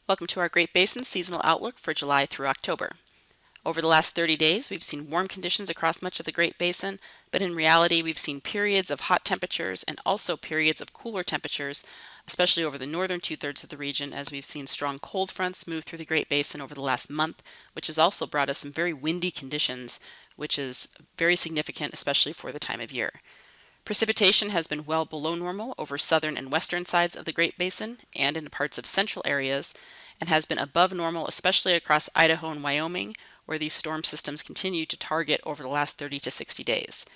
Welcome to our Great Basin seasonal outlook for July through October. Over the last 30 days, we've seen warm conditions across much of the Great Basin, but in reality, we've seen periods of hot temperatures and also periods of cooler temperatures, especially over the northern two-thirds of the region, as we've seen strong cold fronts move through the Great Basin over the last month, which has also brought us some very windy conditions, which is very significant, especially for the time of year. Precipitation has been well below normal over southern and western sides of the Great Basin and in parts of central areas, and has been above normal, especially across Idaho and Wyoming, where these storm systems continue to target over the last 30 to 60 days.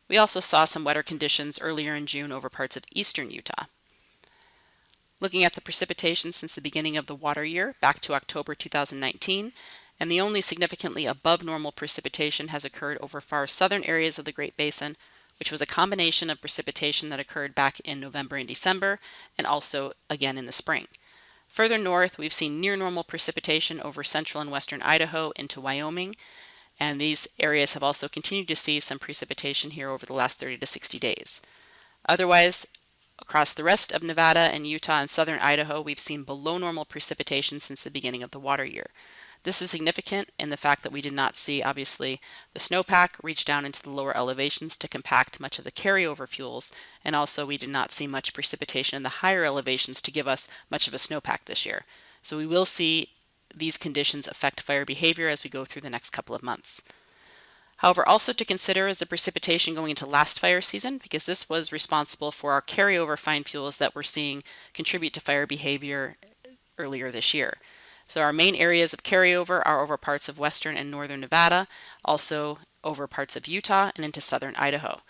We also saw some wetter conditions earlier in June over parts of eastern Utah. Looking at the precipitation since the beginning of the water year, back to October 2019, and the only significantly above normal precipitation has occurred over far southern areas of the Great Basin, which was a combination of precipitation that occurred back in November and December, and also again in the spring. Further north, we've seen near normal precipitation over central and western Idaho into Wyoming, and these areas have also continued to see some precipitation here over the last 30 to 60 days. Otherwise, across the rest of Nevada and Utah and southern Idaho, we've seen below normal precipitation since the beginning of the water year. This is significant in the fact that we did not see, obviously, the snowpack reach down into the lower elevations to compact much of the carryover fuels, and also we did not see much precipitation in the higher elevations to give us much of a snowpack this year. So we will see these conditions affect fire behavior as we go through the next couple of months. However, also to consider is the precipitation going into last fire season, because this was responsible for our carryover fine fuels that we're seeing contribute to fire behavior earlier this year. So our main areas of carryover are over parts of western and northern Nevada, also over parts of Utah and into southern Idaho.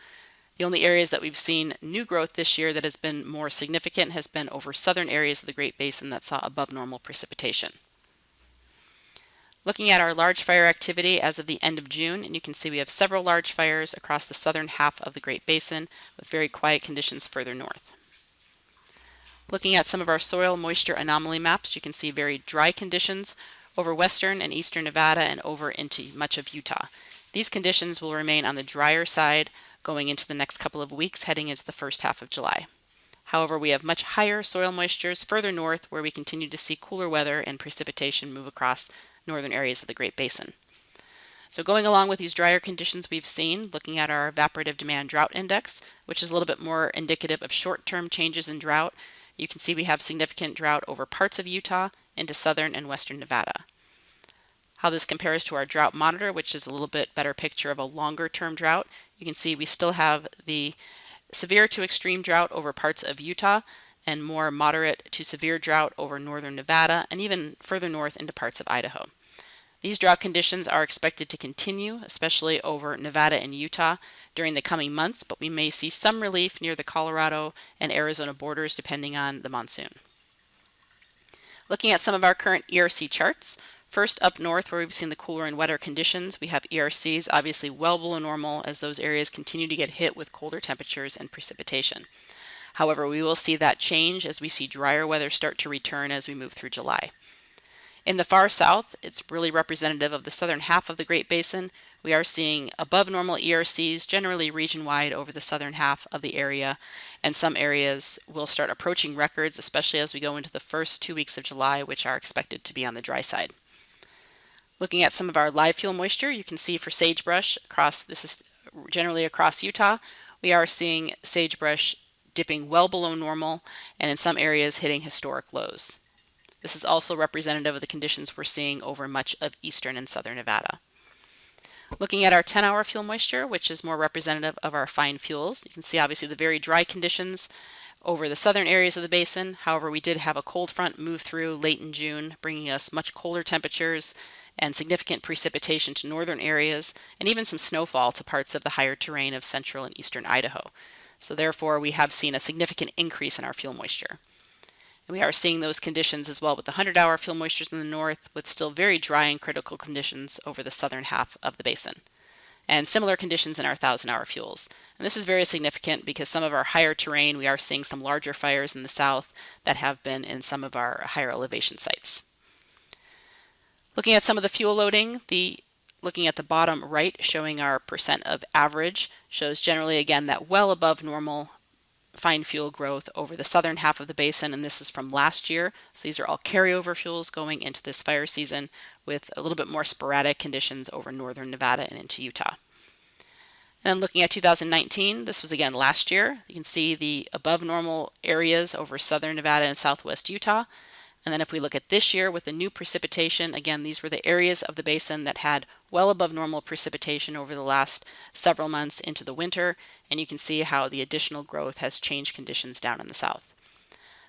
The only areas that we've seen new growth this year that has been more significant has been over southern areas of the Great Basin that saw above normal precipitation. Looking at our large fire activity as of the end of June, and you can see we have several large fires across the southern half of the Great Basin with very quiet conditions further north. Looking at some of our soil moisture anomaly maps, you can see very dry conditions over western and eastern Nevada and over into much of Utah. These conditions will remain on the drier side going into the next couple of weeks, heading into the first half of July. However, we have much higher soil moistures further north where we continue to see cooler weather and precipitation move across northern areas of the Great Basin. So going along with these drier conditions we've seen, looking at our evaporative demand drought index, which is a little bit more indicative of short-term changes in drought, you can see we have significant drought over parts of Utah into southern and western Nevada. How this compares to our drought monitor, which is a little bit better picture of a longer-term drought, you can see we still have the severe to extreme drought over parts of Utah and more moderate to severe drought over northern Nevada and even further north into parts of Idaho. These drought conditions are expected to continue, especially over Nevada and Utah during the coming months, but we may see some relief near the Colorado and Arizona borders depending on the monsoon. Looking at some of our current ERC charts, first up north where we've seen the cooler and wetter conditions, we have ERCs obviously well below normal as those areas continue to get hit with colder temperatures and precipitation. However, we will see that change as we see drier weather start to return as we move through July. In the far south, it's really representative of the southern half of the Great Basin. We are seeing above normal ERCs, generally region-wide over the southern half of the area, and some areas will start approaching records, especially as we go into the first 2 weeks of July, which are expected to be on the dry side. Looking at some of our live fuel moisture, you can see for sagebrush, this is generally across Utah, we are seeing sagebrush dipping well below normal, and in some areas hitting historic lows. This is also representative of the conditions we're seeing over much of eastern and southern Nevada. Looking at our 10-hour fuel moisture, which is more representative of our fine fuels, you can see obviously the very dry conditions over the southern areas of the basin. However, we did have a cold front move through late in June, bringing us much colder temperatures and significant precipitation to northern areas, and even some snowfall to parts of the higher terrain of central and eastern Idaho. So therefore, we have seen a significant increase in our fuel moisture. We are seeing those conditions as well with the 100-hour fuel moistures in the north, with still very dry and critical conditions over the southern half of the basin, and similar conditions in our 1,000-hour fuels. And this is very significant because some of our higher terrain, we are seeing some larger fires in the south that have been in some of our higher elevation sites. Looking at some of the fuel loading, looking at the bottom right, showing our percent of average, shows generally again that well above normal fine fuel growth over the southern half of the basin, and this is from last year. So these are all carryover fuels going into this fire season with a little bit more sporadic conditions over northern Nevada and into Utah. And then looking at 2019, this was again last year. You can see the above normal areas over southern Nevada and southwest Utah. And then if we look at this year with the new precipitation, again, these were the areas of the basin that had well above normal precipitation over the last several months into the winter. And you can see how the additional growth has changed conditions down in the south.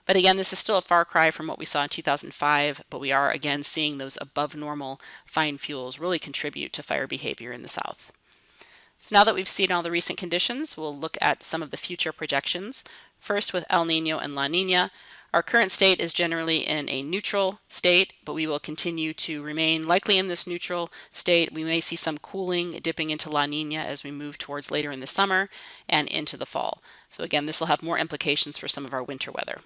But again, this is still a far cry from what we saw in 2005, but we are again seeing those above normal fine fuels really contribute to fire behavior in the south. So now that we've seen all the recent conditions, we'll look at some of the future projections. First with El Nino and La Nina. Our current state is generally in a neutral state, but we will continue to remain likely in this neutral state. We may see some cooling dipping into La Nina as we move towards later in the summer and into the fall. So again, this will have more implications for some of our winter weather.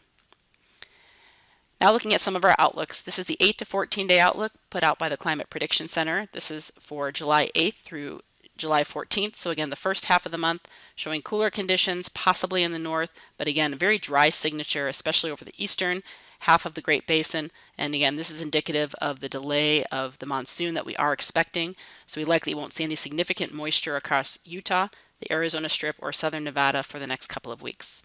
Now looking at some of our outlooks, this is the 8 to 14 day outlook put out by the Climate Prediction Center. This is for July 8th through July 14th. So again, the first half of the month showing cooler conditions, possibly in the north, but again, a very dry signature, especially over the eastern half of the Great Basin. And again, this is indicative of the delay of the monsoon that we are expecting. So we likely won't see any significant moisture across Utah, the Arizona Strip, or southern Nevada for the next couple of weeks.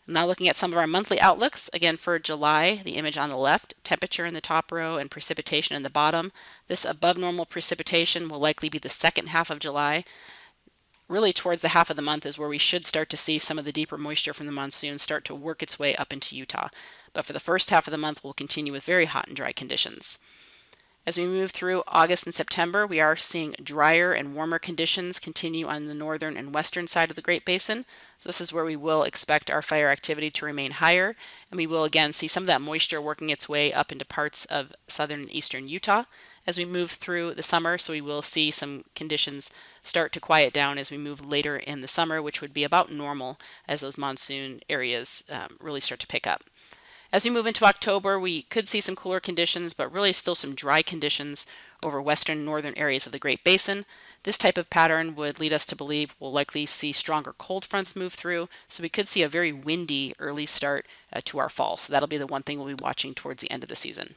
Now looking at some of our monthly outlooks, again for July, the image on the left, temperature in the top row and precipitation in the bottom. This above normal precipitation will likely be the second half of July. Really towards the half of the month is where we should start to see some of the deeper moisture from the monsoon start to work its way up into Utah. But for the first half of the month, we'll continue with very hot and dry conditions. As we move through August and September, we are seeing drier and warmer conditions continue on the northern and western side of the Great Basin. So this is where we will expect our fire activity to remain higher, and we will again see some of that moisture working its way up into parts of southern and eastern Utah as we move through the summer. So we will see some conditions start to quiet down as we move later in the summer, which would be about normal as those monsoon areas really start to pick up. As we move into October, we could see some cooler conditions, but really still some dry conditions over western and northern areas of the Great Basin. This type of pattern would lead us to believe we'll likely see stronger cold fronts move through, so we could see a very windy early start to our fall. So that'll be the one thing we'll be watching towards the end of the season.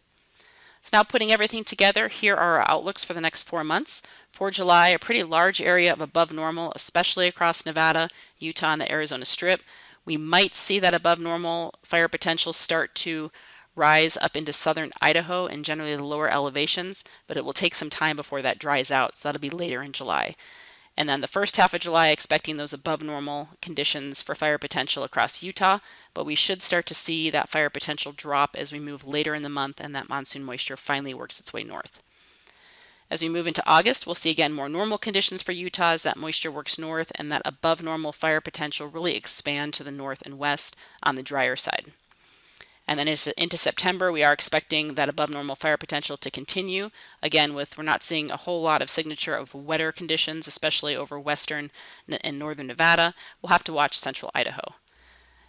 So now putting everything together, here are our outlooks for the next 4 months. For July, a pretty large area of above normal, especially across Nevada, Utah, and the Arizona Strip. We might see that above normal fire potential start to rise up into southern Idaho and generally the lower elevations, but it will take some time before that dries out, so that'll be later in July. And then the first half of July, expecting those above normal conditions for fire potential across Utah, but we should start to see that fire potential drop as we move later in the month and that monsoon moisture finally works its way north. As we move into August, we'll see again more normal conditions for Utah as that moisture works north and that above normal fire potential really expand to the north and west on the drier side. And then into September, we are expecting that above normal fire potential to continue. Again, we're not seeing a whole lot of signature of wetter conditions, especially over western and northern Nevada. We'll have to watch central Idaho.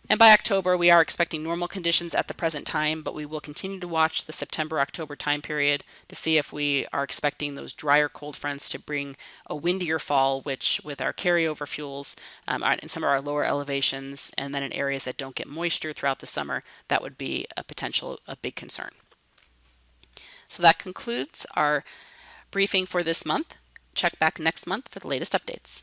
And by October, we are expecting normal conditions at the present time, but we will continue to watch the September-October time period to see if we are expecting those drier cold fronts to bring a windier fall, which with our carryover fuels in some of our lower elevations and then in areas that don't get moisture throughout the summer, that would be a big concern. So that concludes our briefing for this month. Check back next month for the latest updates.